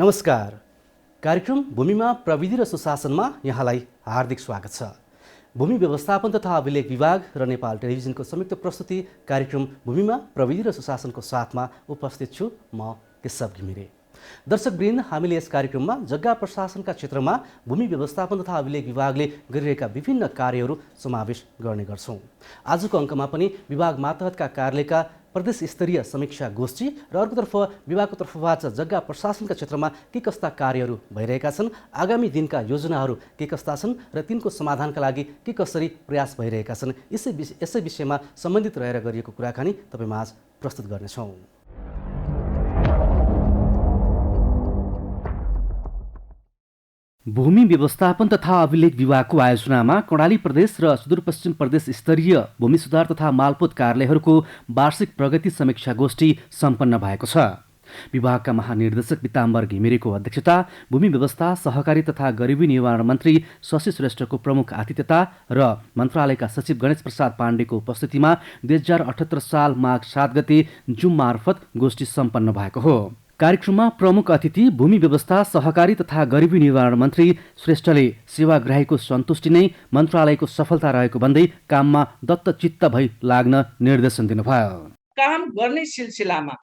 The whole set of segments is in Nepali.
नमस्कार। कार्यक्रम भूमिमा प्रविधि र सुशासनमा यहाँलाई हार्दिक स्वागत छ। भूमि व्यवस्थापन तथा अभिलेख विभाग र नेपाल टेलिभिजनको संयुक्त प्रस्तुति कार्यक्रम भूमिमा प्रविधि र सुशासनको साथमा उपस्थित छु म केशव घिमिरे। दर्शकवृन्द, हामीले यस कार्यक्रममा जग्गा प्रशासनका क्षेत्रमा भूमि व्यवस्थापन तथा अभिलेख विभागले गरिरहेका विभिन्न कार्यहरू समावेश गर्ने गर्छौँ। आजको अङ्कमा पनि विभाग मातहतका कार्यालयका प्रदेश स्तरीय समीक्षा गोष्ठी र अर्कोतर्फ विभागको तर्फबाट जग्गा प्रशासनका क्षेत्रमा के कस्ता कार्यहरू भइरहेका छन्, आगामी दिनका योजनाहरू के कस्ता छन् र तिनको समाधानका लागि के कसरी प्रयास भइरहेका छन्, यसै विषयमा सम्बन्धित रहेर गरिएको कुराकानी तपाईँ माझ प्रस्तुत गर्नेछौँ। भूमि व्यवस्थापन तथा अभिलेख विभागको आयोजनामा कर्णाली प्रदेश र सुदूरपश्चिम प्रदेश स्तरीय भूमि सुधार तथा मालपोत कार्यालयहरूको वार्षिक प्रगति समीक्षा गोष्ठी सम्पन्न भएको छ। विभागका महानिर्देशक पिताम्बर घिमिरेको अध्यक्षता, भूमि व्यवस्था, सहकारी तथा गरिबी निवारण मन्त्री शशि श्रेष्ठको प्रमुख आतिथ्यता र मन्त्रालयका सचिव गणेश प्रसाद पाण्डेको उपस्थितिमा 2078 साल माघ 7 गते जुम मार्फत गोष्ठी सम्पन्न भएको हो। कार्यक्रममा प्रमुख अतिथि भूमि व्यवस्था, सहकारी तथा गरिबी निवारण मन्त्री श्रेष्ठले सेवाग्राहीको सन्तुष्टि नै मन्त्रालयको सफलता रहेको भन्दै काममा दत्तचित्त भई लाग्न निर्देशन दिनुभयो। काम गर्ने सिलसिलामा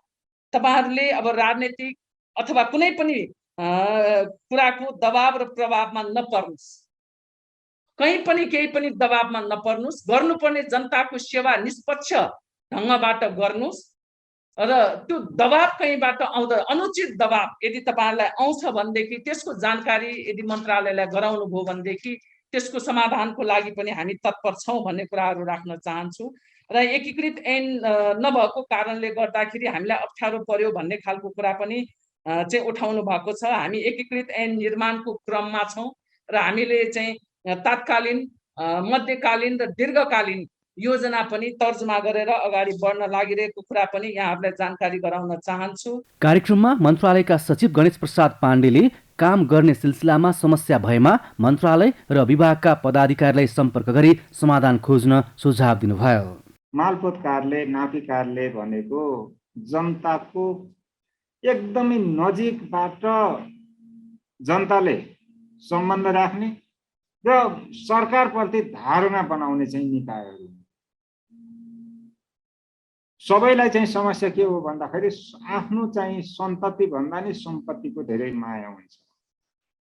तपाईहरुले अब राजनीतिक अथवा कुनै पनि कुराको दबाव र प्रभावमा नपर्नुस्, कहीँ पनि केही पनि दबावमा नपर्नुस्, गर्नुपर्ने जनताको सेवा निष्पक्ष ढङ्गबाट गर्नुस् र त्यो दबाव कहीँबाट आउँदा अनुचित दबाव यदि तपाईहरुलाई आउँछ भनेदेखि त्यसको जानकारी यदि मन्त्रालयलाई गराउनु भयो भनेदेखि त्यसको समाधानको लागि पनि हामी तत्पर छौं भन्ने कुराहरू राख्न चाहन्छु। र एकीकृत ऐन नभएको कारणले गर्दाखेरि हामीलाई अप्ठ्यारो पर्यो भन्ने खालको कुरा पनि चाहिँ उठाउनु भएको छ। हामी एकीकृत ऐन निर्माणको क्रममा छौं र हामीले चाहिँ तात्कालीन, मध्यकालीन र दीर्घकालीन योजना पनि तर्जुमा गरेर अगाडि बढ्न लागिरहेको कुरा पनि यहाँहरूलाई जानकारी गराउन चाहन्छु। कार्यक्रममा मन्त्रालयका सचिव गणेश प्रसाद पाण्डेले काम गर्ने सिलसिलामा समस्या भएमा मन्त्रालय र विभागका पदाधिकारीलाई सम्पर्क गरी समाधान खोज्न सुझाव दिनुभयो। मालपोत कार्यालय, नापी कार्यालय भनेको जनताको एकदमै नजिकबाट जनताले सम्बन्ध राख्ने र सरकारप्रति धारणा बनाउने चाहिँ निकायहरू। सबैलाई चाहिँ समस्या के हो भन्दाखेरि आफ्नो चाहिँ सन्तति भन्दा नि सम्पत्तिको धेरै माया हुन्छ।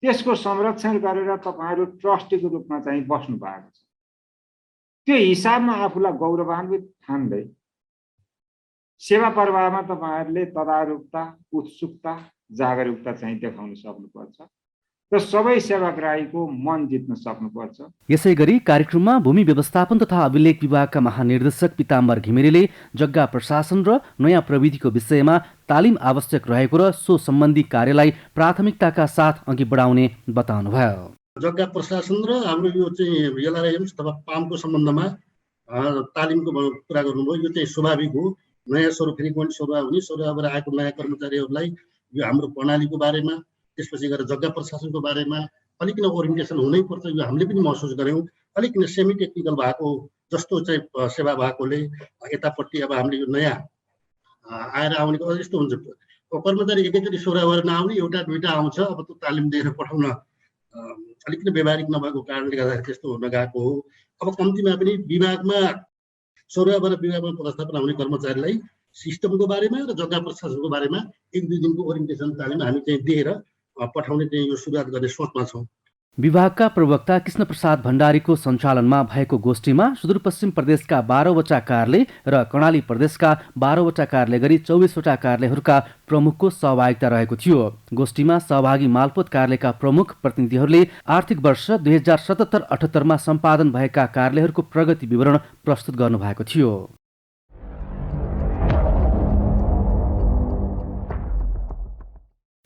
त्यसको संरक्षण गरेर तपाईहरु ट्रस्टीको रूपमा चाहिँ बस्नु भएको छ। त्यो हिसाबमा आफूलाई गौरवान्वित ठान्दै सेवा प्रवाहमा तपाईहरुले तदारुकता, उत्सुकता, जागरुकता चाहिँ देखाउन सक्नुपर्छ र सबै सेवाग्राहीको मन जित्न सक्नुपर्छ। यसैगरी कार्यक्रममा भूमि व्यवस्थापन तथा अभिलेख विभागका महानिर्देशक पिताम्बर घिमिरेले जग्गा प्रशासन र नयाँ प्रविधिको विषयमा तालिम आवश्यक रहेको र सो सम्बन्धी कार्यलाई प्राथमिकताका साथ अघि बढाउने बताउनुभयो। जग्गा प्रशासन र हाम्रो यो चाहिँ एलआरएम अथवा पामको सम्बन्धमा तालिमको कुरा गर्नुभयो। यो चाहिँ स्वाभाविक हो। नयाँ स्वरूप फेरि पनि स्वभावबाट आएको नयाँ कर्मचारीहरूलाई यो हाम्रो प्रणालीको बारेमा, त्यसपछि गएर जग्गा प्रशासनको बारेमा अलिकति ओरिएन्टेसन हुनै पर्छ। यो हामीले पनि महसुस गर्यौं। अलिकति सेमी टेक्निकल भएको जस्तो चाहिँ सेवा भएकोले यतापट्टि अब हामीले यो नयाँ आएर आउनेको यस्तो हुन्छ, कर्मचारी एकैचोटि सेवा गरेर नआउने, एउटा दुईटा आउँछ, अब त्यो तालिम दिएर पठाउन अलिकति व्यावहारिक नभएको कारणले गर्दाखेरि त्यस्तो हुन गएको हो। अब कम्तीमा पनि विभागमा सौर्यबाट विभागमा पदस्थापना हुने कर्मचारीलाई सिस्टमको बारेमा र जग्गा प्रशासनको बारेमा 1-2 दिनको ओरिएन्टेसन तालिम हामी चाहिँ दिएर पठाउने चाहिँ यो सुरुवात गर्ने सोचमा छौँ। विभागका प्रवक्ता कृष्ण प्रसाद भण्डारीको सञ्चालनमा भएको गोष्ठीमा सुदूरपश्चिम प्रदेशका 12वटा कार्यालय र कर्णाली प्रदेशका 12वटा कार्यालय गरी 24वटा कार्यालयहरूका प्रमुखको सहभागिता रहेको थियो। गोष्ठीमा सहभागी मालपोत कार्यालयका प्रमुख प्रतिनिधिहरूले आर्थिक वर्ष 2077-78 मा सम्पादन भएका कार्यालयहरूको प्रगति विवरण प्रस्तुत गर्नुभएको थियो।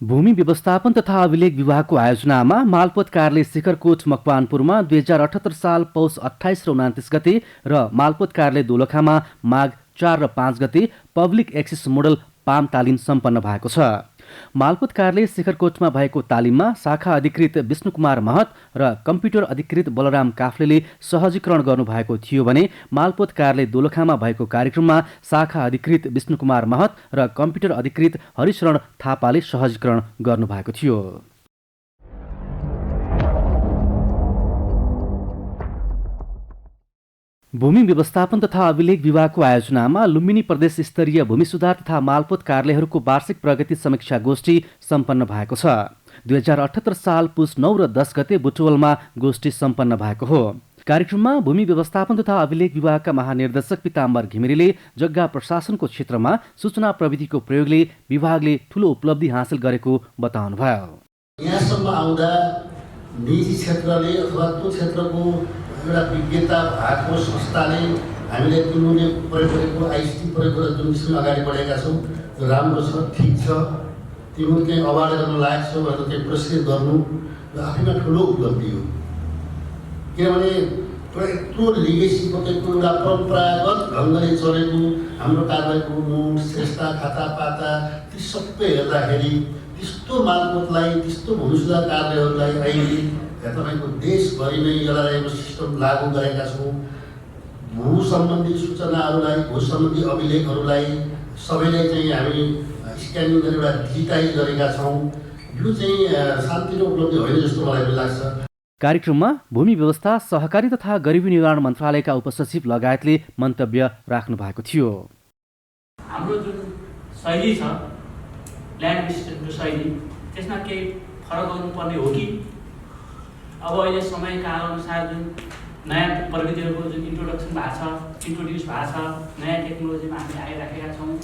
भूमि व्यवस्थापन तथा अभिलेख विभागको आयोजनामा मालपोत कार्यालय शिखरकोट मकवानपुरमा 2078 साल पौष 28 र 29 गते र मालपोत कार्यालय दोलखामा माघ 4 र 5 गते पब्लिक एक्सेस मोडल पाम तालिम सम्पन्न भएको छ। मालपोत कार्यालय शिखरकोटमा भएको तालिममा शाखा अधिकृत विष्णुकुमार महत र कम्प्युटर अधिकृत बलराम काफ्लेले सहजीकरण गर्नुभएको थियो भने मालपोत कार्यालय दोलखामा भएको कार्यक्रममा शाखा अधिकृत विष्णुकुमार महत र कम्प्युटर अधिकृत हरिशरण थापाले सहजीकरण गर्नुभएको थियो। भूमि व्यवस्थापन तथा अभिलेख विभागको आयोजनामा लुम्बिनी प्रदेश स्तरीय भूमि सुधार तथा मालपोत कार्यालयहरूको वार्षिक प्रगति समीक्षा गोष्ठी सम्पन्न भएको छ। 2078 साल पुस 9 र 10 गते बुटवलमा गोष्ठी सम्पन्न भएको हो। कार्यक्रममा भूमि व्यवस्थापन तथा अभिलेख विभागका महानिर्देशक पिताम्बर घिमिरेले जग्गा प्रशासनको क्षेत्रमा सूचना प्रविधिको प्रयोगले विभागले ठूलो उपलब्धि हासिल गरेको बताउनुभयो। यहाँसम्म आउँदा निजी क्षेत्रले अथवा त्यो क्षेत्रको एउटा विज्ञता भएको संस्थाले हामीले तिनीहरूले प्रयोग गरेको आइसिटी प्रयोग गरेर जुन किसिमले अगाडि बढेका छौँ त्यो राम्रो छ, ठिक छ। तिनीहरू केही अवार्ड गर्न लायक छ भनेर केही पुरस्कृत गर्नु र आफैमा ठुलो उपलब्धि हो। किनभने यत्रो लिगेसीको एउटा परम्परागत ढङ्गले चलेको हाम्रो कार्यालयको नोट श्रेष्ठता खाता पाता ती सबै हेर्दाखेरि त्यस्तो मालपोतलाई त्यस्तो भूमि सुधार कार्यालयहरूलाई अहिले तपाईँको देशभरि नै एलआरआईको सिस्टम लागू गरेका छौँ। भू सम्बन्धी सूचनाहरूलाई भू सम्बन्धी अभिलेखहरूलाई सबैलाई चाहिँ हामी स्क्यानिङ गरेर एउटा डिजिटाइज गरेका छौँ। यो चाहिँ शान्तिको उपलब्धि होइन जस्तो मलाई पनि लाग्छ। कार्यक्रममा भूमि व्यवस्था सहकारी तथा गरिबी निर्माण मन्त्रालयका उपसचिव लगायतले मन्तव्य राख्नु भएको थियो। हाम्रो जुन शैली छ ल्यान्ड एडमिनिस्ट्रेसनको शैली त्यसमा केही फरक गर्नुपर्ने हो कि अब अहिले समयका अनुसार जुन नयाँ प्रविधिहरूको जुन इन्ट्रोड्युस भएको छ नयाँ टेक्नोलोजीमा हामी आइराखेका छौँ।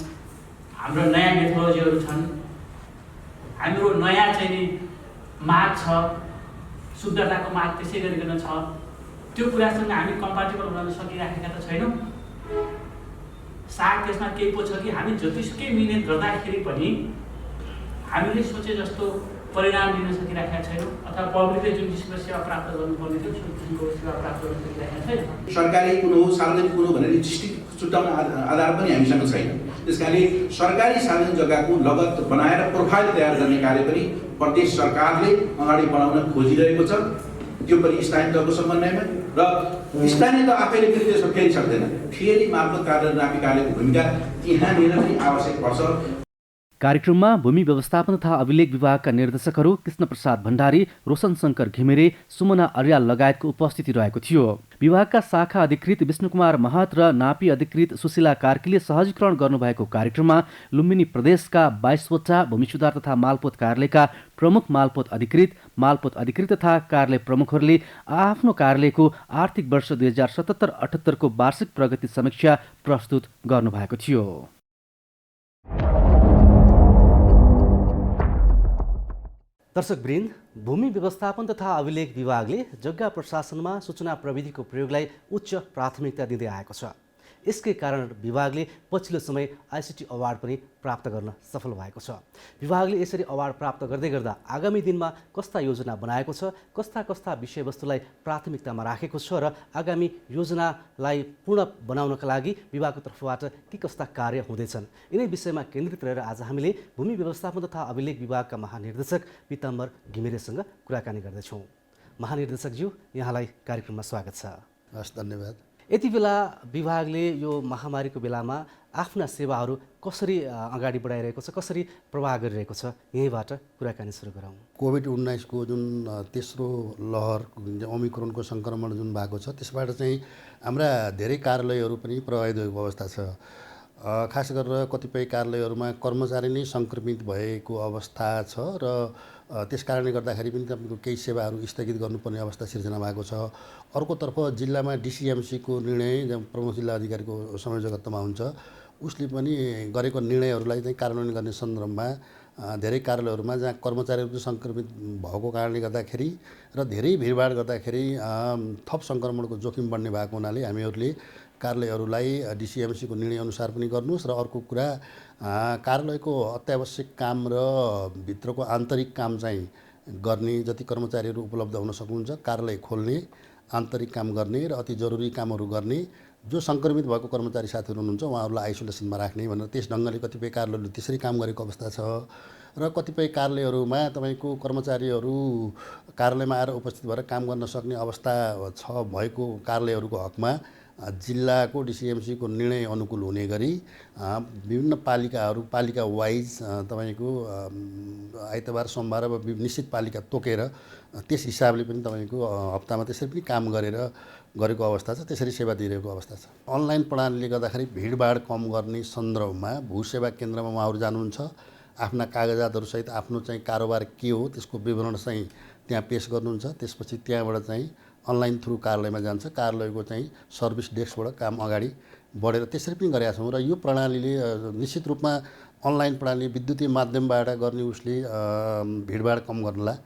हाम्रो नयाँ मेथोलोजीहरू छन्। हाम्रो नयाँ चाहिँ नि माग छ, शुद्धताको माग त्यसै गरिकन छ। त्यो कुरासँग हामी कम्पार्टेबल हुन सकिराखेका त छैनौँ। साग त्यसमा केही पो छ कि हामी जतिसुकै मिहिनेत गर्दाखेरि पनि हामीले सोचे जस्तो परिणाम दिन सकिराखेका छैनौँ अथवा पब्लिकले जुन किसिमको सेवा प्राप्त गर्नुपर्ने थियो त्यो किसिमको सेवा प्राप्त गर्न सकिरहेका छैन। सरकारी कुरो हो सार्वजनिक कुरो भनेर डिस्ट्रिक्ट छुट्याउने आधार पनि हामीसँग छैन। त्यस कारणले सरकारी सार्वजनिक जग्गाको लगत बनाएर प्रोफाइल तयार गर्ने कार्य पनि प्रदेश सरकारले अगाडि बढाउन खोजिरहेको छ। त्यो पनि स्थानीय तहको समन्वयमा र स्थानीय तह आफैले फेरि त्यसमा फेरि सक्दैन। फेरि मालपोत कार्यालय नापी कार्यालयको भूमिका त्यहाँनिर पनि आवश्यक पर्छ। कार्यक्रममा भूमि व्यवस्थापन तथा अभिलेख विभागका निर्देशकहरू कृष्ण प्रसाद भण्डारी, रोशन शङ्कर घिमिरे, सुमना अर्याल लगायतको उपस्थिति रहेको थियो। विभागका शाखा अधिकृत विष्णुकुमार महत र नापी अधिकृत सुशीला कार्कीले सहजीकरण गर्नुभएको कार्यक्रममा लुम्बिनी प्रदेशका 22वटा भूमि सुधार तथा मालपोत कार्यालयका प्रमुख मालपोत अधिकृत तथा कार्यालय प्रमुखहरूले आफ्नो कार्यालयको आर्थिक वर्ष 2077-78 को वार्षिक प्रगति समीक्षा प्रस्तुत गर्नुभएको थियो। दर्शकवृन्द, भूमि व्यवस्थापन तथा अभिलेख विभागले जग्गा प्रशासनमा सूचना प्रविधिको प्रयोगलाई उच्च प्राथमिकता दिँदै आएको छ। यसकै कारण विभागले पछिल्लो समय आइसिटी अवार्ड पनि प्राप्त गर्न सफल भएको छ। विभागले यसरी अवार्ड प्राप्त गर्दै गर्दा आगामी दिनमा कस्ता योजना बनाएको छ, कस्ता विषयवस्तुलाई प्राथमिकतामा राखेको छ र आगामी योजनालाई पूर्ण बनाउनका लागि विभागको तर्फबाट के कस्ता कार्य हुँदैछन्, यिनै विषयमा केन्द्रित रहेर आज हामीले भूमि व्यवस्थापन तथा अभिलेख विभागका महानिर्देशक पिताम्बर घिमिरेसँग कुराकानी गर्दैछौँ। महानिर्देशकज्यू, यहाँलाई कार्यक्रममा स्वागत छ। हस्, धन्यवाद। यति बेला विभागले यो महामारीको बेलामा आफ्ना सेवाहरू कसरी अगाडि बढाइरहेको छ, कसरी प्रवाह गरिरहेको छ, यहीँबाट कुराकानी सुरु गरौँ। कोभिड-19 को जुन तेस्रो लहर ओमिक्रोनको सङ्क्रमण जुन भएको छ त्यसबाट चाहिँ हाम्रा धेरै कार्यालयहरू पनि प्रभावित भएको अवस्था छ। खास गरेर कतिपय कार्यालयहरूमा कर्मचारी नै सङ्क्रमित भएको अवस्था छ र त्यस कारणले गर्दाखेरि पनि तपाईँको केही सेवाहरू स्थगित गर्नुपर्ने अवस्था सिर्जना भएको छ। अर्कोतर्फ जिल्लामा डिसिएमसीको निर्णय प्रमुख जिल्ला अधिकारीको संयोजकत्वमा हुन्छ, उसले पनि गरेको निर्णयहरूलाई चाहिँ कार्यान्वयन गर्ने सन्दर्भमा धेरै कार्यालयहरूमा जहाँ कर्मचारीहरू सङ्क्रमित भएको कारणले गर्दाखेरि र धेरै भिडभाड गर्दाखेरि थप सङ्क्रमणको जोखिम बढ्ने भएको हुनाले हामीहरूले कार्यालयहरूलाई डिसिएमसीको निर्णयअनुसार पनि गर्नुहोस् र अर्को कुरा कार्यालयको अत्यावश्यक काम र भित्रको आन्तरिक काम चाहिँ गर्ने जति कर्मचारीहरू उपलब्ध हुन सक्नुहुन्छ कार्यालय खोल्ने, आन्तरिक काम गर्ने र अति जरुरी कामहरू गर्ने जो सङ्क्रमित भएको कर्मचारी साथीहरू हुनुहुन्छ उहाँहरूलाई आइसोलेसनमा राख्ने भनेर त्यस ढङ्गले कतिपय कार्यालयहरूले त्यसरी काम गरेको अवस्था छ र कतिपय कार्यालयहरूमा तपाईँको कर्मचारीहरू कार्यालयमा आएर उपस्थित भएर काम गर्न सक्ने अवस्था छ भएको कार्यालयहरूको हकमा जिल्लाको डिसिएमसीको निर्णय अनुकूल हुने गरी विभिन्न पालिका वाइज तपाईँको आइतबार सोमबार अब निश्चित पालिका तोकेर त्यस हिसाबले पनि तपाईँको हप्तामा त्यसरी पनि काम गरेको अवस्था छ, त्यसरी सेवा दिइरहेको अवस्था छ। अनलाइन प्रणालीले गर्दाखेरि भिडभाड कम गर्ने सन्दर्भमा भूसेवा केन्द्रमा उहाँहरू जानुहुन्छ, आफ्ना कागजातहरूसहित आफ्नो चाहिँ कारोबार के हो त्यसको विवरण चाहिँ त्यहाँ पेस गर्नुहुन्छ, त्यसपछि त्यहाँबाट चाहिँ अनलाइन थ्रु कार्यालयमा जान्छ, कार्यालयको चाहिँ सर्भिस डेस्कबाट काम अगाडि बढेर त्यसरी पनि गरेका छौँ र यो प्रणालीले निश्चित रूपमा अनलाइन प्रणाली विद्युतीय माध्यमबाट गर्ने उसले भिडभाड कम गर्नलाई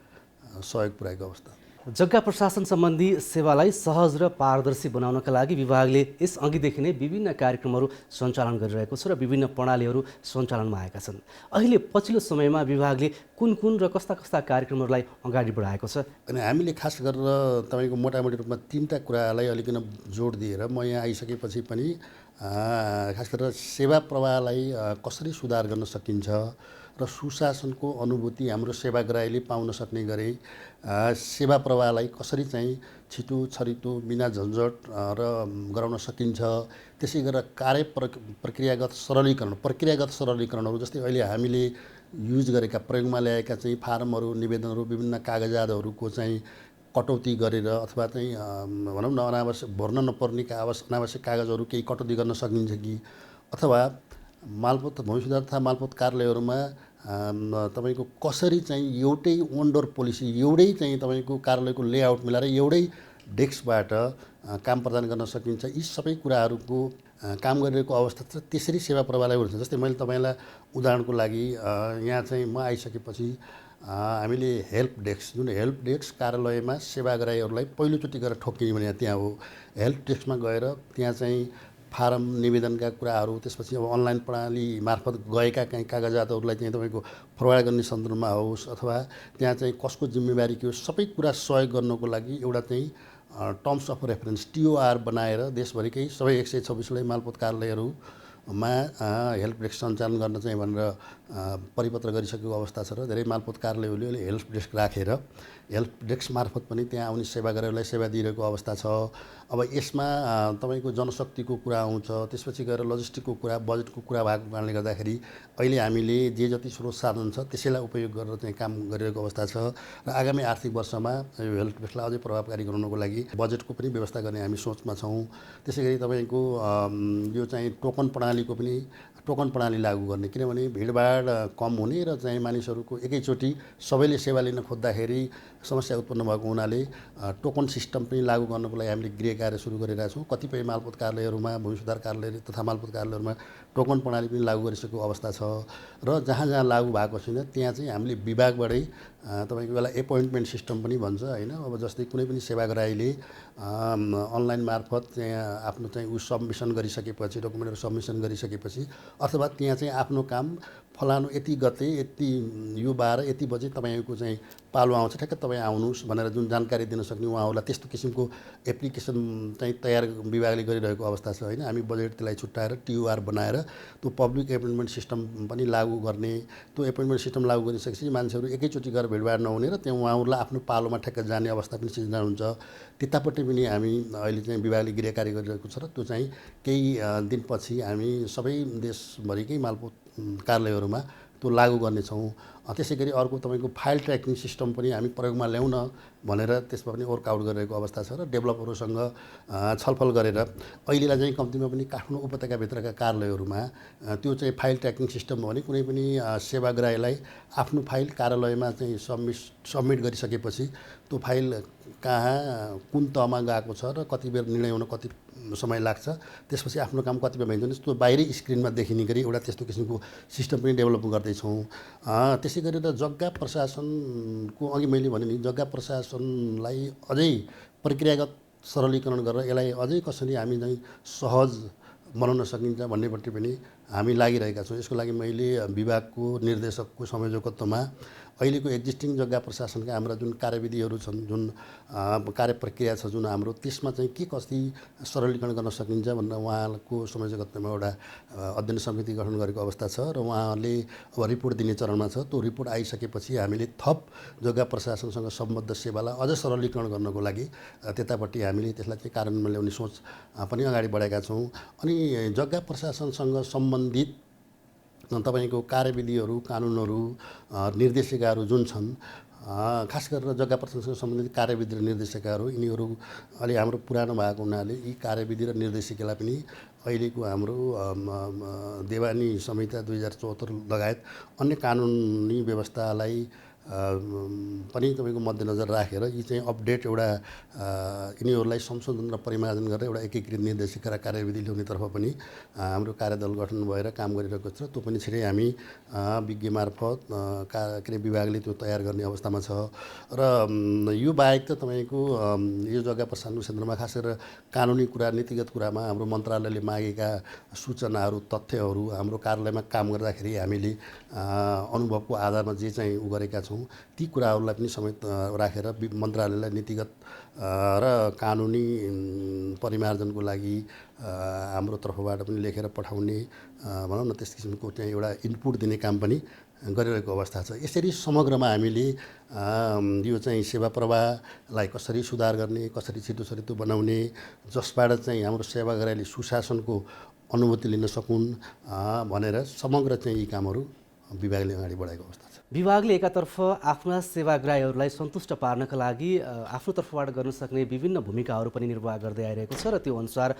सहयोग पुर्याएको अवस्था। जग्गा प्रशासन सम्बन्धी सेवालाई सहज र पारदर्शी बनाउनका लागि विभागले यस अघिदेखि नै विभिन्न कार्यक्रमहरू सञ्चालन गरिरहेको छ र विभिन्न प्रणालीहरू सञ्चालनमा आएका छन्। अहिले पछिल्लो समयमा विभागले कुन र कस्ता कार्यक्रमहरूलाई अगाडि बढाएको छ? अनि हामीले खास गरेर तपाईँको मोटामोटी रूपमा 3टा कुरालाई अलिकन जोड दिएर म यहाँ आइसकेपछि पनि खास गरेर सेवा प्रवाहलाई कसरी सुधार गर्न सकिन्छ र सुशासनको अनुभूति हाम्रो सेवाग्राहीले पाउन सक्ने गरी सेवा प्रवाहलाई कसरी चाहिँ छिटो छरितो बिना झन्झट र गराउन सकिन्छ, त्यसै गरेर प्रक्रियागत सरलीकरणहरू जस्तै अहिले हामीले युज गरेका प्रयोगमा ल्याएका चाहिँ फारमहरू, निवेदनहरू, विभिन्न कागजातहरूको चाहिँ कटौती गरेर अथवा चाहिँ भनौँ न अनावश्यक भर्न नपर्ने अनावश्यक कागजहरू केही कटौती गर्न सकिन्छ कि, अथवा मालपोत भूमि सुधार तथा मालपोत कार्यालयहरूमा तपाईँको कसरी चाहिँ एउटै ओनडोर पोलिसी, एउटै चाहिँ तपाईँको कार्यालयको लेआउट मिलाएर एउटै डेस्कबाट काम प्रदान गर्न सकिन्छ, यी सबै कुराहरूको काम गरिरहेको अवस्था छ। त्यसरी सेवा प्रवाहलाई हुन्छ। जस्तै मैले तपाईँलाई उदाहरणको लागि यहाँ चाहिँ म आइसकेपछि हामीले हेल्प डेस्क कार्यालयमा सेवाग्राहीहरूलाई पहिलोचोटि गएर ठोकिने भने त्यहाँ हो। हेल्प डेस्कमा गएर त्यहाँ चाहिँ फारम निवेदनका कुराहरू, त्यसपछि अब अनलाइन प्रणाली मार्फत गएका कहीँ कागजातहरूलाई चाहिँ तपाईँको फरवार्ड गर्ने सन्दर्भमा होस् अथवा त्यहाँ चाहिँ कसको जिम्मेवारी के हो, सबै कुरा सहयोग गर्नको लागि एउटा चाहिँ टर्म्स अफ रेफरेन्स TOR बनाएर देशभरिकै सबै 126 मालपोत कार्यालयहरूमा हेल्प डेस्क सञ्चालन गर्न चाहिँ भनेर परिपत्र गरिसकेको अवस्था छ र धेरै मालपोत कार्यालयहरूले हेल्प डेस्क राखेर हेल्प डेस्क मार्फत पनि त्यहाँ आउने सेवाग्राहीहरूलाई सेवा दिइरहेको अवस्था छ। अब यसमा तपाईँको जनशक्तिको कुरा आउँछ, त्यसपछि गएर लजिस्टिकको कुरा, बजेटको कुरा भएको कारणले गर्दाखेरि अहिले हामीले जे जति स्रोत साधन छ त्यसैलाई उपयोग गरेर चाहिँ काम गरिरहेको अवस्था छ र आगामी आर्थिक वर्षमा यो हेल्प डेस्कलाई अझै प्रभावकारी गराउनको लागि बजेटको पनि व्यवस्था गर्ने हामी सोचमा छौँ। त्यसै गरी तपाईँको यो चाहिँ टोकन प्रणाली लागू गर्ने, किनभने भिडभाड कम हुने र चाहिँ मानिसहरूको एकैचोटि सबैले सेवा लिन खोज्दाखेरि समस्या उत्पन्न भएको हुनाले टोकन सिस्टम पनि लागू गर्नको लागि हामीले गृह कार्य सुरु गरिरहेका छौँ। कतिपय मालपोत कार्यालयहरूमा, भूमि सुधार कार्यालय तथा मालपोत कार्यालयहरूमा टोकन प्रणाली पनि लागू गरिसकेको अवस्था छ र जहाँ लागू भएको छैन त्यहाँ चाहिँ हामीले विभागबाटै तपाईँको बेला एपोइन्टमेन्ट सिस्टम पनि भन्छ होइन। अब जस्तै कुनै पनि सेवाग्राहीले अनलाइन मार्फत त्यहाँ आफ्नो चाहिँ सबमिसन गरिसकेपछि, डकुमेन्टहरू सबमिसन गरिसकेपछि अथवा त्यहाँ चाहिँ आफ्नो काम फलानु यति गते यति यो बार यति बजे तपाईँको चाहिँ पालो आउँछ, ठ्याक्क तपाईँ आउनुहोस् भनेर जुन जानकारी दिन सक्ने उहाँहरूलाई त्यस्तो किसिमको एप्लिकेसन चाहिँ तयार विभागले गरिरहेको अवस्था छ होइन। हामी बजेट त्यसलाई छुट्याएर TOR बनाएर त्यो पब्लिक एपोइन्टमेन्ट सिस्टम पनि लागू गर्ने, त्यो एपोइन्टमेन्ट सिस्टम लागू गरिसकेपछि मान्छेहरू एकैचोटि गएर भिडभाड नहुने र त्यहाँ उहाँहरूलाई आफ्नो पालोमा ठ्याक्क जाने अवस्था पनि सिर्जना हुन्छ। त्यतापट्टि पनि हामी अहिले चाहिँ विभागले गृह कार्य गरिरहेको छ र त्यो चाहिँ केही दिनपछि हामी सबै देशभरिकै मालपोत कार्यालयहरूमा त्यो लागू गर्नेछौँ। त्यसै गरी अर्को तपाईँको फाइल ट्र्याकिङ सिस्टम पनि हामी प्रयोगमा ल्याउन भनेर त्यसमा पनि वर्कआउट गरिरहेको अवस्था छ र डेभलपरहरूसँग छलफल गरेर अहिलेलाई चाहिँ कम्तीमा पनि काठमाडौँ उपत्यकाभित्रका कार्यालयहरूमा त्यो चाहिँ फाइल ट्र्याकिङ सिस्टम हो भने कुनै पनि सेवाग्राहीलाई आफ्नो फाइल कार्यालयमा चाहिँ सबमिट गरिसकेपछि त्यो फाइल कहाँ कुन तहमा गएको छ र कति बेर निर्णय हुन कति समय लाग्छ, त्यसपछि आफ्नो काम कति बेर भइन्छ त्यो बाहिरी स्क्रिनमा देखिने गरी एउटा त्यस्तो किसिमको सिस्टम पनि डेभलप गर्दैछौँ। त्यसै गरेर जग्गा प्रशासनको अघि मैले भने नि जग्गा प्रशासनलाई अझै प्रक्रियागत सरलीकरण गरेर यसलाई अझै कसरी हामी चाहिँ सहज बनाउन सकिन्छ भन्नेपट्टि पनि हामी लागिरहेका छौँ। यसको लागि मैले विभागको निर्देशकको संयोजकत्वमा अहिलेको एक्जिस्टिङ जग्गा प्रशासनका हाम्रा जुन कार्यविधिहरू छन्, जुन कार्य प्रक्रिया छ जुन हाम्रो, त्यसमा चाहिँ के कति सरलीकरण गर्न सकिन्छ भनेर उहाँको संयोजकत्वमा एउटा अध्ययन समिति गठन गरेको अवस्था छ र उहाँले अब रिपोर्ट दिने चरणमा छ। त्यो रिपोर्ट आइसकेपछि हामीले थप जग्गा प्रशासनसँग सम्बद्ध सेवालाई अझ सरलीकरण गर्नको लागि त्यतापट्टि हामीले त्यसलाई चाहिँ कार्यान्वयनमा ल्याउने सोच पनि अगाडि बढाएका छौँ। अनि जग्गा प्रशासनसँग सम्बन्धित तपाईँको कार्यविधिहरू, कानुनहरू, निर्देशिकाहरू जुन छन्, खास गरेर जग्गा प्रशासनसँग सम्बन्धित कार्यविधि र निर्देशिकाहरू, यिनीहरू अलि हाम्रो पुरानो भएको हुनाले यी कार्यविधि र निर्देशिकालाई पनि अहिलेको हाम्रो देवानी संहिता 2074 लगायत अन्य कानुनी व्यवस्थालाई पनि तपाईँको मध्यनजर राखेर यी चाहिँ अपडेट एउटा यिनीहरूलाई संशोधन र परिमार्जन गरेर एउटा एकीकृत निर्देशिका र कार्यविधि ल्याउनेतर्फ पनि हाम्रो कार्यदल गठन भएर काम गरिरहेको छ। त्यो पनि छिटै हामी विज्ञ मार्फत के अरे विभागले त्यो तयार गर्ने अवस्थामा छ। र यो बाहेक त तपाईँको यो जग्गा प्रशासन क्षेत्रमा खास गरेर कानुनी कुरा, नीतिगत कुरामा हाम्रो मन्त्रालयले मागेका सूचनाहरू, तथ्यहरू हाम्रो कार्यालयमा काम गर्दाखेरि हामीले अनुभवको आधारमा जे चाहिँ गरेका छौँ ती कुराहरूलाई पनि समेत राखेर मन्त्रालयलाई नीतिगत र कानुनी परिमार्जनको लागि हाम्रो तर्फबाट पनि लेखेर पठाउने भनौँ न त्यस किसिमको चाहिँ एउटा इनपुट दिने काम पनि गरिरहेको अवस्था छ। यसरी समग्रमा हामीले यो चाहिँ सेवा प्रवाहलाई कसरी सुधार गर्ने, कसरी छिटो छरितो बनाउने, जसबाट चाहिँ हाम्रो सेवाग्राहीले सुशासनको अनुभूति लिन सकुन् भनेर समग्र चाहिँ यी कामहरू विभागले अगाडि बढाएको अवस्था छ। विभागले एकातर्फ आफ्ना सेवाग्राहीहरूलाई सन्तुष्ट पार्नका लागि आफ्नो तर्फबाट गर्न सक्ने विभिन्न भूमिकाहरू पनि निर्वाह गर्दै आइरहेको छ र त्यो अनुसार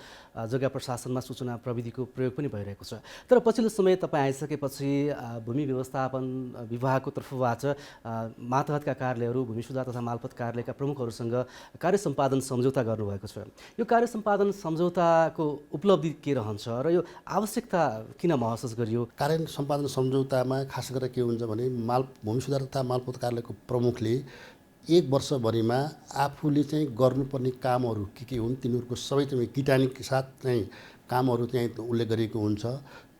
जग्गा प्रशासनमा सूचना प्रविधिको प्रयोग पनि भइरहेको छ। तर पछिल्लो समय तपाईँ आइसकेपछि भूमि व्यवस्थापन विभागको तर्फबाट मातहतका कार्यालयहरू, भूमि सुधार तथा मालपोत कार्यालयका प्रमुखहरूसँग कार्य सम्पादन सम्झौता गर्नुभएको छ। यो कार्य सम्पादन सम्झौताको उपलब्धि के रहन्छ र यो आवश्यकता किन महसुस गरियो? कार्य सम्पादन सम्झौतामा खास गरेर के हुन्छ भने भूमि सुधार तथा मालपोत कार्यालयको प्रमुखले एक वर्षभरिमा आफूले चाहिँ गर्नुपर्ने कामहरू के हुन् तिनीहरूको सबै चाहिँ किटानीको साथ चाहिँ कामहरू चाहिँ उल्लेख गरिएको हुन्छ।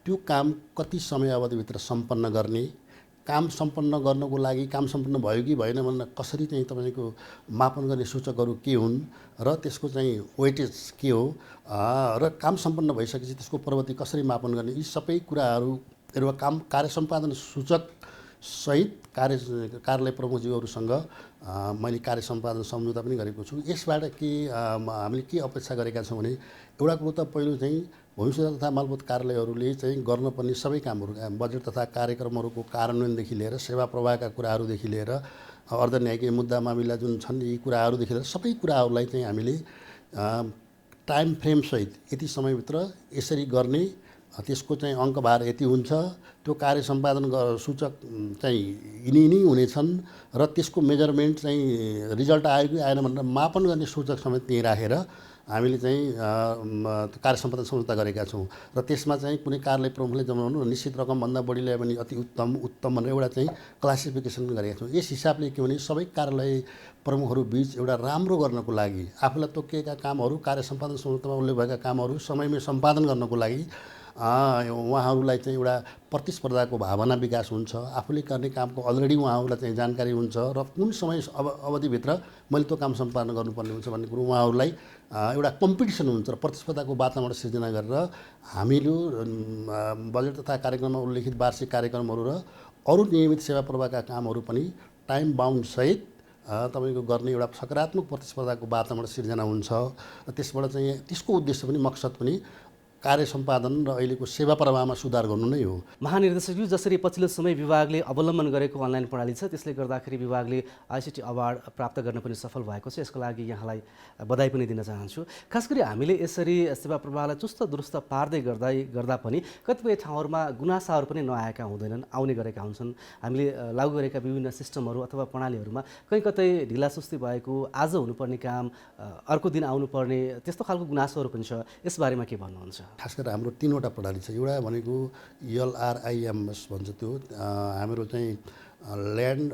त्यो काम कति समय अवधिभित्र सम्पन्न गर्ने, काम सम्पन्न गर्नको लागि काम सम्पन्न भयो कि भएन भनेर कसरी चाहिँ तपाईँको मापन गर्ने सूचकहरू के हुन् र त्यसको चाहिँ वेटेज के हो र काम सम्पन्न भइसकेपछि त्यसको प्रगति कसरी मापन गर्ने, यी सबै कुराहरू काम कार्य सम्पादन सूचक सहित कार्यालय प्रमुखज्यूहरूसँग मैले कार्य सम्पादन सम्झौता पनि गरेको छु। यसबाट के हामीले के अपेक्षा गरेका छौँ भने एउटा कुरो त पहिलो चाहिँ भूमि सुधार तथा मालपोत कार्यालयहरूले चाहिँ गर्नुपर्ने सबै कामहरू, बजेट तथा कार्यक्रमहरूको कार्यान्वयनदेखि लिएर सेवा प्रवाहका कुराहरूदेखि लिएर अर्धन्यायिक मुद्दा मामिला जुन छन् यी कुराहरूदेखि लिएर सबै कुराहरूलाई चाहिँ हामीले टाइम फ्रेमसहित यति समयभित्र यसरी गर्ने, त्यसको चाहिँ अङ्कभार यति हुन्छ, त्यो कार्य सम्पादन सूचक चाहिँ यिनी हुनेछन् र त्यसको मेजरमेन्ट चाहिँ रिजल्ट आयो कि आएन भनेर मापन गर्ने सूचक समेत त्यहीँ राखेर हामीले चाहिँ कार्य सम्पादन सम्झौता गरेका छौँ। र त्यसमा चाहिँ कुनै कार्यालय प्रमुखले जमाउनु निश्चित रकमभन्दा बढी ल्यायो भने अति उत्तम भनेर एउटा चाहिँ क्लासिफिकेसन गरेका छौँ। यस हिसाबले के भने सबै कार्यालय प्रमुखहरू बीच एउटा राम्रो गर्नको लागि आफूलाई तोकिएका कामहरू, कार्य सम्पादन सम्झौतामा उल्लेख भएका कामहरू समयमै सम्पादन गर्नको लागि उहाँहरूलाई चाहिँ एउटा प्रतिस्पर्धाको भावना विकास हुन्छ। आफूले गर्ने कामको अलरेडी उहाँहरूलाई चाहिँ जानकारी हुन्छ र कुन समय अवधिभित्र मैले त्यो काम सम्पादन गर्नुपर्ने हुन्छ भन्ने कुरो उहाँहरूलाई एउटा कम्पिटिसन हुन्छ र प्रतिस्पर्धाको वातावरण सिर्जना गरेर हामीले बजेट तथा कार्यक्रममा उल्लेखित वार्षिक कार्यक्रमहरू र अरू नियमित सेवा प्रवाहका कामहरू पनि टाइम बााउन्ड सहित तपाईँको गर्ने एउटा सकारात्मक प्रतिस्पर्धाको वातावरण सिर्जना हुन्छ र त्यसबाट चाहिँ त्यसको उद्देश्य पनि मकसद पनि कार्य सम्पादन र अहिलेको सेवा प्रवाहमा सुधार गर्नु नै हो। महानिर्देशकज्यू, जसरी पछिल्लो समय विभागले अवलम्बन गरेको अनलाइन प्रणाली छ त्यसले गर्दाखेरि विभागले आइसिटी अवार्ड प्राप्त गर्न पनि सफल भएको छ। यसको लागि यहाँलाई बधाई पनि दिन चाहन्छु। खास गरी हामीले यसरी सेवा प्रवाहलाई चुस्त दुरुस्त पार्दै गर्दा पनि कतिपय ठाउँहरूमा गुनासाहरू पनि नआएका हुँदैनन्, आउने गरेका हुन्छन्। हामीले लागू गरेका विभिन्न सिस्टमहरू अथवा प्रणालीहरूमा कहीँ कतै ढिलासुस्ती भएको, आज हुनुपर्ने काम अर्को दिन आउनुपर्ने त्यस्तो खालको गुनासोहरू पनि छ। यसबारेमा के भन्नुहुन्छ? खास गरेर हाम्रो 3वटा प्रणाली छ। एउटा भनेको LRIMS भन्छ, त्यो हाम्रो चाहिँ land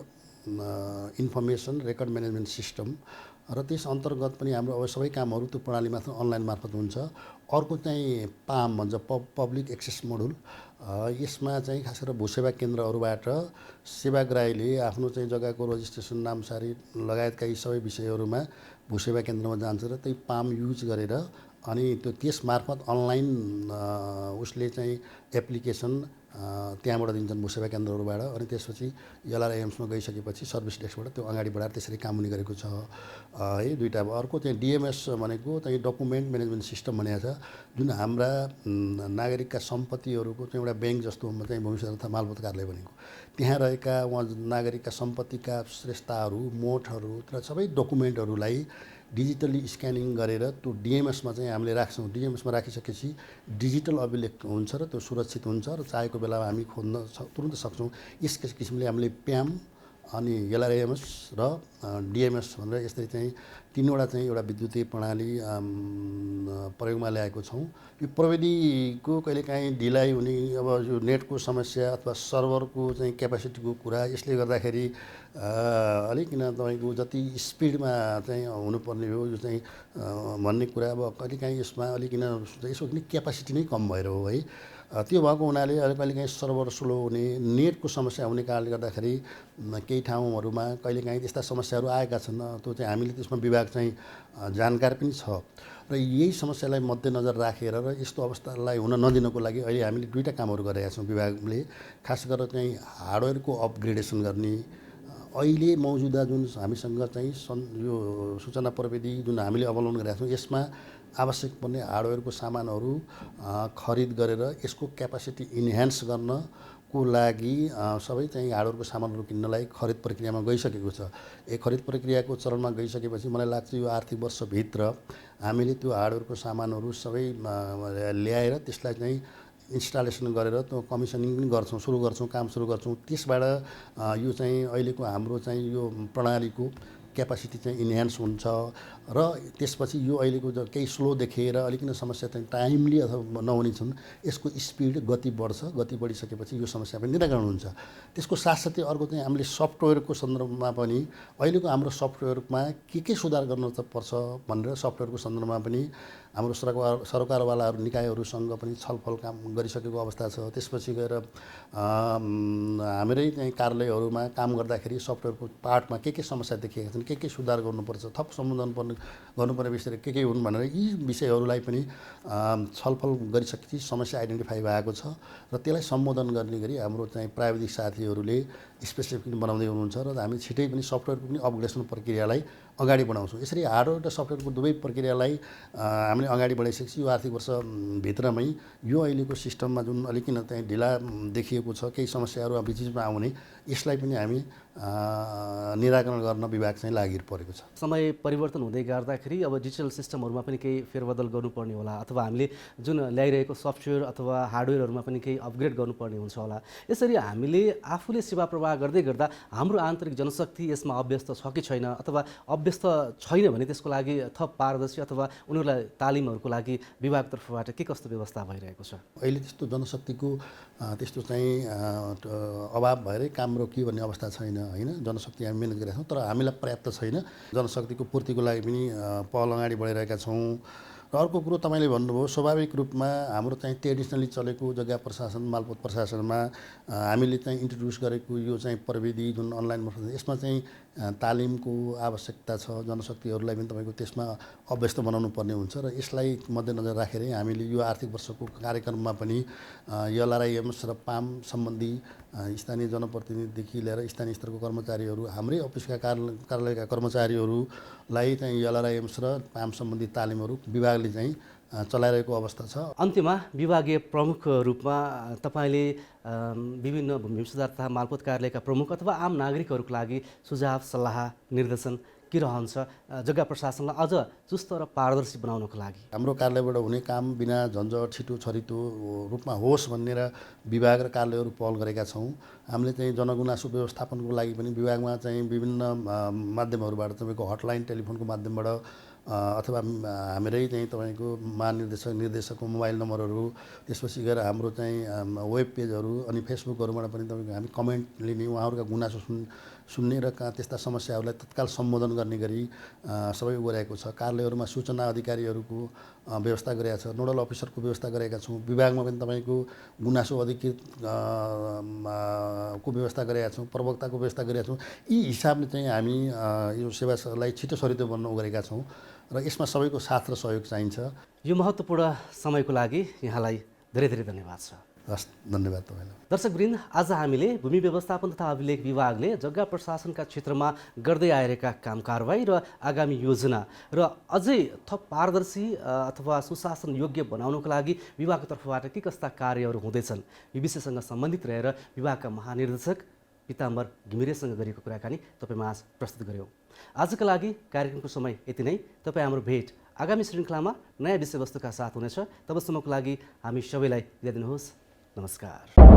information record management system र त्यस अन्तर्गत पनि हाम्रो अब सबै कामहरू त्यो प्रणाली मात्र अनलाइन मार्फत हुन्छ। अर्को चाहिँ पाम भन्छ पब्लिक एक्सेस मोडुल। यसमा चाहिँ खास गरेर भूसेवा केन्द्रहरूबाट सेवाग्राहीले आफ्नो चाहिँ जग्गाको रजिस्ट्रेसन नामसारी लगायतका यी सबै विषयहरूमा भूसेवा केन्द्रमा जान्छ र त्यही पाम युज गरेर अनि त्यस मार्फत अनलाइन उसले चाहिँ एप्लिकेसन त्यहाँबाट दिन्छन् भूसेवा केन्द्रहरूबाट। अनि त्यसपछि एलआरआइएम्समा गइसकेपछि सर्भिस डेस्कबाट त्यो अगाडि बढाएर त्यसरी काम हुने गरेको छ है। दुईवटा। अब अर्को चाहिँ डिएमएस भनेको चाहिँ डकुमेन्ट म्यानेजमेन्ट सिस्टम भनेको छ, जुन हाम्रा नागरिकका सम्पत्तिहरूको चाहिँ एउटा ब्याङ्क जस्तो चाहिँ भूमि सुधार तथा मालपोत कार्यालय भनेको, त्यहाँ रहेका उहाँ नागरिकका सम्पत्तिका श्रेष्ठताहरू मोठहरू र सबै डकुमेन्टहरूलाई डिजिटली स्क्यानिङ गरेर त्यो डिएमएसमा चाहिँ हामीले राख्छौँ। डिएमएसमा राखिसकेपछि डिजिटल अभिलेख हुन्छ र त्यो सुरक्षित हुन्छ र चाहेको बेलामा हामी खोज्न तुरुन्त सक्छौँ। यस किसिमले हामीले प्याम अनि एलआरआइएमएस र डिएमएस भनेर यसरी चाहिँ तीनवटा चाहिँ एउटा विद्युतीय प्रणाली प्रयोगमा ल्याएको छौँ। यो प्रविधिको कहिलेकाहीँ ढिलाइ हुने, अब यो नेटको समस्या अथवा सर्भरको चाहिँ क्यापासिटीको कुरा, यसले गर्दाखेरि अलिक किन तपाईँको जति स्पिडमा चाहिँ हुनुपर्ने हो यो चाहिँ भन्ने कुरा अब कहिलेकाहीँ यसमा अलिक किन यसको पनि क्यापासिटी नै कम भएर हो है। त्यो भएको हुनाले कहिलेकाहीँ सर्भर स्लो हुने, नेटको समस्या हुने कारणले गर्दाखेरि केही ठाउँहरूमा कहिलेकाहीँ त्यस्ता समस्याहरू आएका छन्। त्यो चाहिँ हामीले त्यसमा विभाग चाहिँ जानकार पनि छ र यही समस्यालाई मध्यनजर राखेर र यस्तो अवस्थालाई हुन नदिनको लागि अहिले हामीले दुईवटा कामहरू गरेका छौँ विभागले। खास गरेर चाहिँ हार्डवेयरको अपग्रेडेसन गर्ने, अहिले मौजुदा जुन हामीसँग चाहिँ यो सूचना प्रविधि जुन हामीले अवलम्बन गरेका छौँ यसमा आवश्यक पर्ने हार्डवेयरको सामानहरू खरिद गरेर यसको क्यापासिटी इन्हान्स गर्नको लागि सबै चाहिँ हार्डवेयरको सामानहरू किन्नलाई खरिद प्रक्रियामा गइसकेको छ। खरिद प्रक्रियाको चरणमा गइसकेपछि मलाई लाग्छ यो आर्थिक वर्षभित्र हामीले त्यो हार्डवेयरको सामानहरू सबै ल्याएर त्यसलाई चाहिँ इन्स्टलेसन गरेर त्यो कमिसनिङ पनि गर्छौँ, काम सुरु गर्छौँ। त्यसबाट यो चाहिँ अहिलेको हाम्रो चाहिँ यो प्रणालीको क्यापासिटी चाहिँ इन्हान्स हुन्छ र त्यसपछि यो अहिलेको केही स्लो देखेर अलिकति समस्या चाहिँ टाइमली अथवा नहुने छन्, यसको स्पिड गति बढ्छ। गति बढिसकेपछि यो समस्या पनि निराकरण हुन्छ। त्यसको साथसाथै अर्को चाहिँ हामीले सफ्टवेयरको सन्दर्भमा पनि अहिलेको हाम्रो सफ्टवेयरमा के सुधार गर्न पर्छ भनेर सफ्टवेयरको सन्दर्भमा पनि हाम्रो सरकारवालाहरू निकायहरूसँग पनि छलफल काम गरिसकेको अवस्था छ। त्यसपछि गएर हाम्रै चाहिँ कार्यालयहरूमा काम गर्दाखेरि सफ्टवेयरको पार्टमा के समस्या देखिएका छन्, के सुधार गर्नुपर्छ, थप सम्बोधन गर्नुपर्ने विषय के हुन् भनेर यी विषयहरूलाई पनि छलफल गरिसकेपछि समस्या आइडेन्टिफाई भएको छ र त्यसलाई सम्बोधन गर्ने गरी हाम्रो चाहिँ प्राविधिक साथीहरूले स्पेसिफिक बनाउँदै हुनुहुन्छ र हामी छिटै पनि सफ्टवेयरको पनि अपग्रेडेसन प्रक्रियालाई अगाडि बढाउँछौँ। यसरी हार्डवेयर र सफ्टवेयरको दुवै प्रक्रियालाई हामीले अगाडि बढाइसकेपछि यो आर्थिक वर्षभित्रमै यो अहिलेको सिस्टममा जुन अलिकति चाहिँ ढिला देखिएको छ, केही समस्याहरू बिचमा आउने, यसलाई पनि हामी निराकरण गर्न विभाग चाहिँ लागि परेको छ। समय परिवर्तन हुँदै गर्दाखेरि अब डिजिटल सिस्टमहरूमा पनि केही फेरबदल गर्नुपर्ने होला अथवा हामीले जुन ल्याइरहेको सफ्टवेयर अथवा हार्डवेयरहरूमा पनि केही अपग्रेड गर्नुपर्ने हुन्छ होला। यसरी हामीले आफूले सेवा प्रवाह गर्दै गर्दा हाम्रो आन्तरिक जनशक्ति यसमा अभ्यस्त छ कि छैन, अथवा अभ्यस्त छैन भने त्यसको लागि थप पारदर्शी अथवा उनीहरूलाई तालिमहरूको लागि विभागतर्फबाट के कस्तो व्यवस्था भइरहेको छ? अहिले त्यस्तो जनशक्तिको त्यस्तो चाहिँ अभाव भएरै काम रोकियो भन्ने अवस्था छैन होइन। जनशक्ति हामी मेहनत गरिरहेका छौँ तर हामीलाई पर्याप्त छैन। जनशक्तिको पूर्तिको लागि पनि पहल अगाडि बढाइरहेका छौँ। र अर्को कुरो तपाईँले भन्नुभयो, स्वाभाविक रूपमा हाम्रो चाहिँ ट्रेडिसनली चलेको जग्गा प्रशासन मालपोत प्रशासनमा हामीले चाहिँ इन्ट्रोड्युस गरेको यो चाहिँ प्रविधि जुन अनलाइन यसमा चाहिँ तालिमको आवश्यकता छ। जनशक्तिहरूलाई पनि तपाईँको त्यसमा अभ्यस्त बनाउनु पर्ने हुन्छ र यसलाई मध्यनजर राखेरै हामीले यो आर्थिक वर्षको कार्यक्रममा पनि एलआरआइएम्स र पाम सम्बन्धी स्थानीय जनप्रतिनिधिदेखि लिएर स्थानीय स्तरको कर्मचारीहरू, हाम्रै अफिसका कार्यालयका कर्मचारीहरूलाई चाहिँ एलआरआइएम्स र पाम सम्बन्धी तालिमहरू विभागले चाहिँ चलाइरहेको अवस्था छ। अन्त्यमा विभागीय प्रमुख रूपमा तपाईँले विभिन्न भूमि सुधार तथा मालपोत कार्यालयका प्रमुख अथवा आम नागरिकहरूको लागि सुझाव सल्लाह निर्देशन के रहन्छ जग्गा प्रशासनलाई अझ चुस्त र पारदर्शी बनाउनको लागि? हाम्रो कार्यालयबाट हुने काम बिना झन्झट छिटो छरितो रूपमा होस् भनेर विभाग र कार्यालयहरू पहल गरेका छौँ। हामीले चाहिँ जनगुनासो व्यवस्थापनको लागि पनि विभागमा चाहिँ विभिन्न माध्यमहरूबाट तपाईँको हटलाइन टेलिफोनको माध्यमबाट अथवा हाम्रै चाहिँ तपाईँको महानिर्देशक निर्देशकको मोबाइल नम्बरहरू, त्यसपछि गएर हाम्रो चाहिँ वेब पेजहरू अनि फेसबुकहरूबाट पनि तपाईँको हामी कमेन्ट लिने, उहाँहरूका गुनासो सुन्ने र त्यस्ता समस्याहरूलाई तत्काल सम्बोधन गर्ने गरी सबै गरिरहेको छ। कार्यालयहरूमा सूचना अधिकारीहरूको व्यवस्था गरेका छ, नोडल अफिसरको व्यवस्था गरेका छौँ। विभागमा पनि तपाईँको गुनासो अधिकृत को व्यवस्था गरेका छौँ, प्रवक्ताको व्यवस्था गरेका छौँ। यी हिसाबले चाहिँ हामी यो सेवालाई छिटो सरितो बन्न गरेका छौँ र यसमा सबैको साथ र सहयोग चाहिन्छ। यो महत्त्वपूर्ण समयको लागि यहाँलाई धेरै धेरै धन्यवाद छ। हस्, धन्यवाद तपाईँलाई। दर्शकवृन्द, आज हामीले भूमि व्यवस्थापन तथा अभिलेख विभागले जग्गा प्रशासनका क्षेत्रमा गर्दै आएका काम कारबाही र आगामी योजना र अझै थप पारदर्शी अथवा सुशासन योग्य बनाउनको लागि विभागको तर्फबाट के कस्ता कार्यहरू हुँदैछन् यो विषयसँग सम्बन्धित रहेर विभागका महानिर्देशक पिताम्बर घिमिरेसँग गरेको कुराकानी तपाईँमाझ प्रस्तुत गऱ्यौँ। आजका लागि कार्यक्रमको समय यति नै। तपाईँ हाम्रो भेट आगामी श्रृङ्खलामा नयाँ विषयवस्तुका साथ हुनेछ। तबसम्मको लागि हामी सबैलाई बिदा दिनुहोस्। नमस्कार।